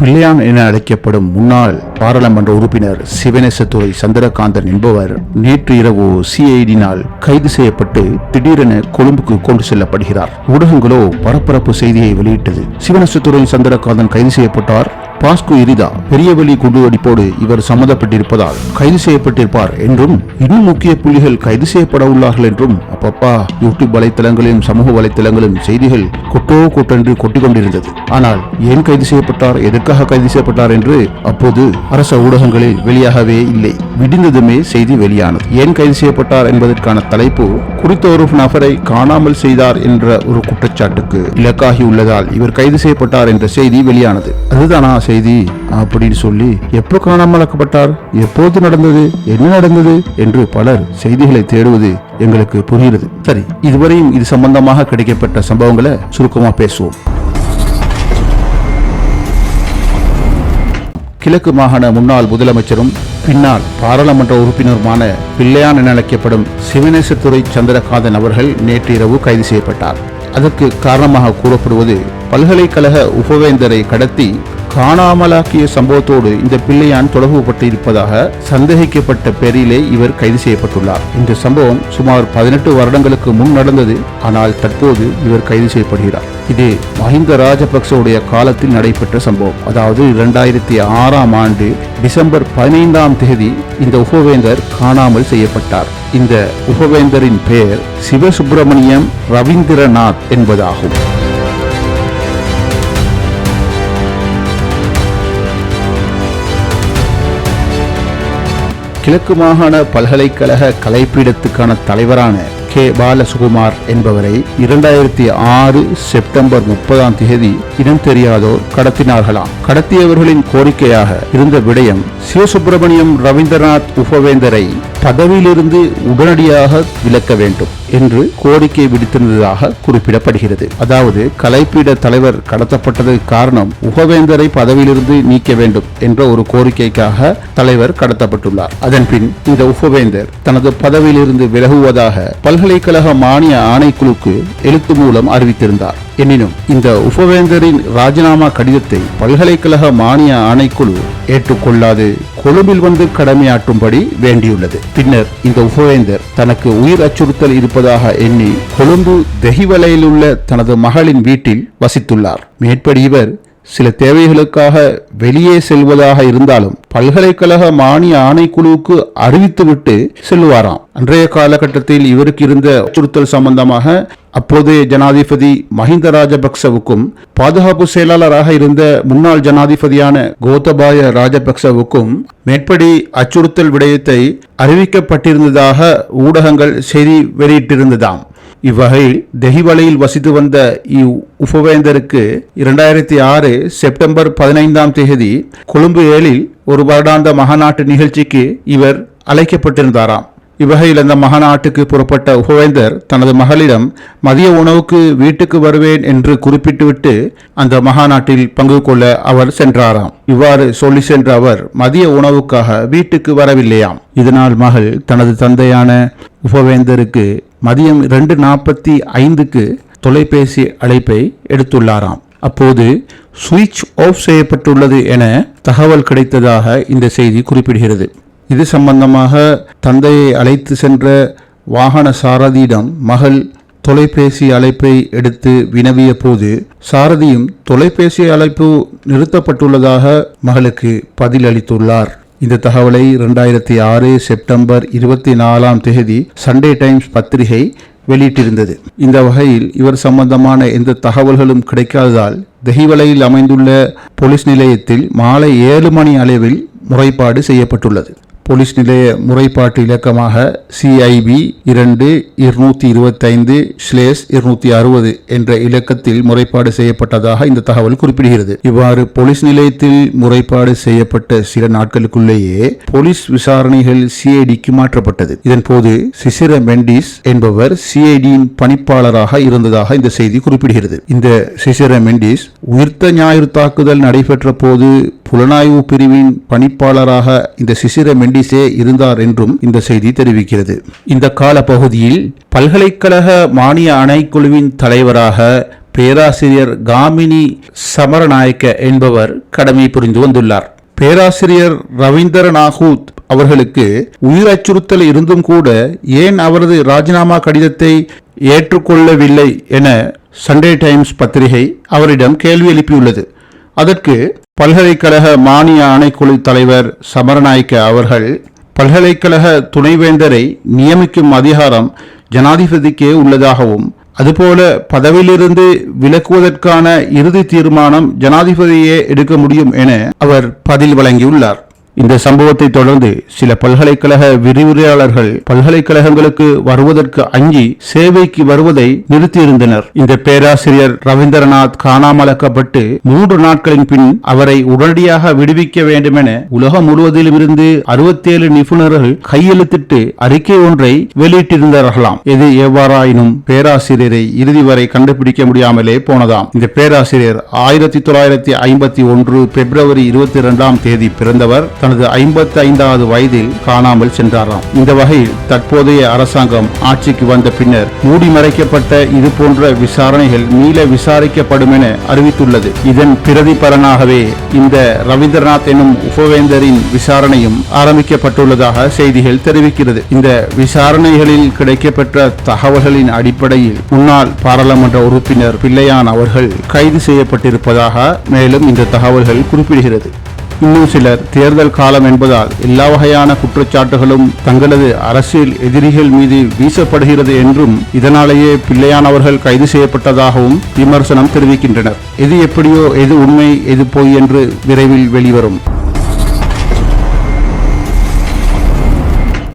பிள்ளையான் என அழைக்கப்படும் முன்னாள் பாராளுமன்ற உறுப்பினர் சிவனேசத்துறை சந்திரகாந்தன் என்பவர் நேற்று இரவு சிஐடியினால் கைது செய்யப்பட்டு திடீரென கொழும்புக்கு கொண்டு செல்லப்படுகிறார். ஊடகங்களோ பரபரப்பு செய்தியை வெளியிட்டது. சிவனேசத்துறை சந்திரகாந்தன் கைது செய்யப்பட்டார். பாஸ்கு இரிதா பெரியவெளி குண்டுவெடிப்போடு இவர் சம்மந்தப்பட்டிருப்பதால் கைது செய்யப்பட்டிருப்பார் என்றும் இன்னும் முக்கிய புள்ளிகள் கைது செய்யப்பட உள்ளார்கள் என்றும் அப்பப்பா யூடியூப் வலைத்தளங்களிலும் சமூக வலைத்தளங்களிலும் செய்திகள் கொட்டென்று கொட்டிக் கொண்டிருந்தது. ஆனால் ஏன் கைது செய்யப்பட்டார், எதற்காக கைது செய்யப்பட்டார் என்று அப்போது அரச ஊடகங்களில் வெளியாகவே இல்லை. விடிந்ததுமே செய்தி வெளியானது. ஏன் கைது செய்யப்பட்டார் என்பதற்கான தலைப்பு குறித்த ஒரு நபரை காணாமல் செய்தார் என்ற ஒரு குற்றச்சாட்டுக்கு இலக்காகி உள்ளதால் இவர் கைது செய்யப்பட்டார் என்ற செய்தி வெளியானது. அதுதானா செய்தி அப்படின்னு சொல்லி எப்போ காணாமலாக்கப்பட்டார், எப்போது நடந்தது, என்ன நடந்தது என்று பலர் செய்திகளை தேடுவது எங்களுக்கு புரிகிறது. சரி, இதுவரையும் இது சம்பந்தமாக கிடைக்கப்பட்ட சம்பவங்களை சுருக்கமா பேசுவோம். கிழக்கு மாகாண முன்னாள் முதலமைச்சரும் பின்னால் பாராளுமன்ற உறுப்பினருமான பிள்ளையான் என அழைக்கப்படும் சிவனேசத்துறை சந்திரகாந்தன் அவர்கள் நேற்று இரவு கைது செய்யப்பட்டார். அதற்கு காரணமாக கூறப்படுவது பல்கலைக்கழக உபவேந்தரை கடத்தி காணாமலாக்கிய சம்பவத்தோடு இந்த பிள்ளையான் தொடர்புபட்டு இருப்பதாக சந்தேகிக்கப்பட்ட பேரிலே இவர் கைது செய்யப்பட்டுள்ளார். இந்த சம்பவம் சுமார் 18 வருடங்களுக்கு முன் நடந்தது. ஆனால் தற்போது இவர் கைது செய்யப்படுகிறார். இது மஹிந்த ராஜபக்சவுடைய காலத்தில் நடைபெற்ற சம்பவம். அதாவது 2006ஆம் ஆண்டு டிசம்பர் 15ஆம் தேதி இந்த உபவேந்தர் காணாமல் செய்யப்பட்டார். இந்த உபவேந்தரின் பெயர் சிவசுப்பிரமணியம் ரவீந்திரநாத் என்பதாகும். கிழக்கு மாகாண பல்கலைக்கழக கலைப்பீடத்துக்கான தலைவரான கே பாலசுகுமார் என்பவரை 2006 செப்டம்பர் 30ஆம் தேதி இனம் தெரியாதோர் கடத்தினார்களாம். கடத்தியவர்களின் கோரிக்கையாக இருந்த விடயம் சிவசுப்பிரமணியம் ரவீந்திரநாத் உபவேந்தரை பதவியிலிருந்து உடனடியாக விலக்க வேண்டும் என்று கோரிக்கை விடுத்திருந்ததாக குறிப்பிடப்படுகிறது. அதாவது கலைப்பீட தலைவர் கடத்தப்பட்டதற்கு காரணம் உபவேந்தரை பதவியிலிருந்து நீக்க வேண்டும் என்ற ஒரு கோரிக்கைக்காக தலைவர் கடத்தப்பட்டுள்ளார். அதன்பின் இந்த உபவேந்தர் தனது பதவியிலிருந்து விலகுவதாக பல்கலைக்கழக மானிய ஆணைக்குழுக்கு எழுத்து மூலம் அறிவித்திருந்தார். எனினும் இந்த உபவேந்தரின் ராஜினாமா கடிதத்தை பல்கலைக்கழக மானிய ஆணைக்குழு ஏற்றுக்கொள்ளாது கொழும்பில் வந்து கடமையாற்றும்படி வேண்டியுள்ளது. பின்னர் இந்த உபவேந்தர் தனக்கு உயிர் அச்சுறுத்தல் இருப்பதாக எண்ணி கொழும்பு தெஹிவலையில் உள்ள தனது மகளின் வீட்டில் வசித்துள்ளார். மேற்படி இவர் சில தேவைகளுக்காக வெளியே செல்வதாக இருந்தாலும் பல்கலைக்கழக மானிய ஆணைக்குழுவுக்கு அறிவித்துவிட்டு செல்வாராம். அன்றைய காலகட்டத்தில் இவருக்கு இருந்த அச்சுறுத்தல் சம்பந்தமாக அப்போதைய ஜனாதிபதி மஹிந்த ராஜபக்சவுக்கும் பாதுகாப்பு செயலாளராக இருந்த முன்னாள் ஜனாதிபதியான கோத்தபாய ராஜபக்சவுக்கும் மேற்படி அச்சுறுத்தல் விடயத்தை அறிவிக்கப்பட்டிருந்ததாக ஊடகங்கள் செய்தி வெளியிட்டிருந்ததாம். இவ்வகையில் தெஹிவலையில் வசித்து வந்த உபவேந்தருக்கு 2006 செப்டம்பர் 15ஆம் தேதி கொழும்பு 7இல் ஒரு வருடாந்த மகாநாட்டு நிகழ்ச்சிக்கு இவர் அழைக்கப்பட்டிருந்தாராம். இவ்வகையில் அந்த மகாநாட்டுக்கு புறப்பட்ட உபவேந்தர் தனது மகளிடம் மதிய உணவுக்கு வீட்டுக்கு வருவேன் என்று குறிப்பிட்டுவிட்டு அந்த மகாநாட்டில் பங்கு கொள்ள அவர் சென்றாராம். இவ்வாறு சொல்லி சென்ற அவர் மதிய உணவுக்காக வீட்டுக்கு வரவில்லையாம். இதனால் மகள் தனது தந்தையான உபவேந்தருக்கு மதியம் 2:45க்கு தொலைபேசி அழைப்பை எடுத்துள்ளாராம். அப்போது சுவிட்ச் ஆஃப் செய்யப்பட்டுள்ளது என தகவல் கிடைத்ததாக இந்த செய்தி குறிப்பிடுகிறது. இது சம்பந்தமாக தந்தையை அழைத்து சென்ற வாகன சாரதியிடம் மகள் தொலைபேசி அழைப்பை எடுத்து வினவிய போது சாரதியும் தொலைபேசி அழைப்பு நிறுத்தப்பட்டுள்ளதாக மகளுக்கு பதில் அளித்துள்ளார். இந்த தகவலை 2006 செப்டம்பர் 24ஆம் தேதி சண்டே டைம்ஸ் பத்திரிகை வெளியிட்டிருந்தது. இந்த வகையில் இவர் சம்பந்தமான எந்த தகவல்களும் கிடைக்காததால் தெஹிவலையில் அமைந்துள்ள போலீஸ் நிலையத்தில் மாலை 7 மணி அளவில் முறைப்பாடு செய்யப்பட்டுள்ளது. போலீஸ் நிலைய முறைப்பாட்டு இலக்கமாக CIB 2-225/260 என்ற இலக்கத்தில் முறைப்பாடு செய்யப்பட்டதாக இந்த தகவல் குறிப்பிடுகிறது. இவ்வாறு போலீஸ் நிலையத்தில் முறைப்பாடு செய்யப்பட்ட சில நாட்களுக்குள்ளேயே போலீஸ் விசாரணைகள் CIDக்கு மாற்றப்பட்டது. இதன் போது சிசிர மெண்டிஸ் என்பவர் CIDயின் பணிப்பாளராக இருந்ததாக இந்த செய்தி குறிப்பிடுகிறது. இந்த சிசிர மெண்டிஸ் உயிர்த்த ஞாயிறு தாக்குதல் நடைபெற்ற போது புலனாய்வு பிரிவின் பணிப்பாளராக இந்த சிசிர மெண்டிஸே இருந்தார் என்றும் இந்த செய்தி தெரிவிக்கிறது. இந்த கால பகுதியில் பல்கலைக்கழக மானிய ஆணைக்குழுவின் தலைவராக பேராசிரியர் காமினி சமரநாயக்க என்பவர் கடமை புரிந்து வந்துள்ளார். பேராசிரியர் ரவீந்திரநாத் அவர்களுக்கு உயிர் அச்சுறுத்தல் இருந்தும் கூட ஏன் அவரது ராஜினாமா கடிதத்தை ஏற்றுக்கொள்ளவில்லை என சண்டே டைம்ஸ் பத்திரிகை அவரிடம் கேள்வி எழுப்பியுள்ளது. அதற்கு பல்கலைக்கழக மானிய ஆணைக்குழு தலைவர் சமரநாயக்க அவர்கள், பல்கலைக்கழக துணைவேந்தரை நியமிக்கும் அதிகாரம் ஜனாதிபதிக்கே உள்ளதாகவும், அதுபோல பதவியிலிருந்து விலக்குவதற்கான இறுதி தீர்மானம் ஜனாதிபதியே எடுக்க முடியும் என அவர் பதில் வழங்கியுள்ளார். இந்த சம்பவத்தை தொடர்ந்து சில பல்கலைக்கழக விரிவுரையாளர்கள் பல்கலைக்கழகங்களுக்கு வருவதற்கு அஞ்சி சேவைக்கு வருவதை நிறுத்தியிருந்தனர். இந்த பேராசிரியர் ரவீந்திரநாத் காணாமலாக்கப்பட்டு 3 நாட்களின் பின் அவரை உடனடியாக விடுவிக்க வேண்டும் என உலகம் முழுவதிலும் இருந்து 67 நிபுணர்கள் கையெழுத்திட்டு அறிக்கை ஒன்றை வெளியிட்டிருந்தார்களாம். இது எவ்வாறாயினும் பேராசிரியரை இறுதி வரை கண்டுபிடிக்க முடியாமலே போனதாம். இந்த பேராசிரியர் 1951 பிப்ரவரி 22ஆம் தேதி பிறந்தவர். தனது 55வது வயதில் காணாமல் சென்றாராம். இந்த வகையில் தற்போதைய அரசாங்கம் ஆட்சிக்கு வந்த பின்னர் மூடி மறைக்கப்பட்ட இது போன்ற விசாரணைகள் மீள விசாரிக்கப்படும் என அறிவித்துள்ளது. இதன் பிரதிபலனாகவே இந்த ரவீந்திரநாத் எனும் உபவேந்தரின் விசாரணையும் ஆரம்பிக்கப்பட்டுள்ளதாக செய்திகள் தெரிவிக்கிறது. இந்த விசாரணைகளில் கிடைக்கப்பெற்ற தகவல்களின் அடிப்படையில் முன்னாள் பாராளுமன்ற உறுப்பினர் பிள்ளையான் அவர்கள் கைது செய்யப்பட்டிருப்பதாக மேலும் இந்த தகவல்கள் குறிப்பிடுகிறது. இன்னும் சிலர் தேர்தல் காலம் என்பதால் எல்லா வகையான குற்றச்சாட்டுகளும் தங்களது அரசியல் எதிரிகள் மீது வீசப்படுகிறது என்றும் இதனாலேயே பிள்ளையான் அவர்கள் கைது செய்யப்பட்டதாகவும் விமர்சனம் தெரிவிக்கின்றனர். எது எப்படியோ எது உண்மை எது பொய் என்று விரைவில் வெளிவரும்.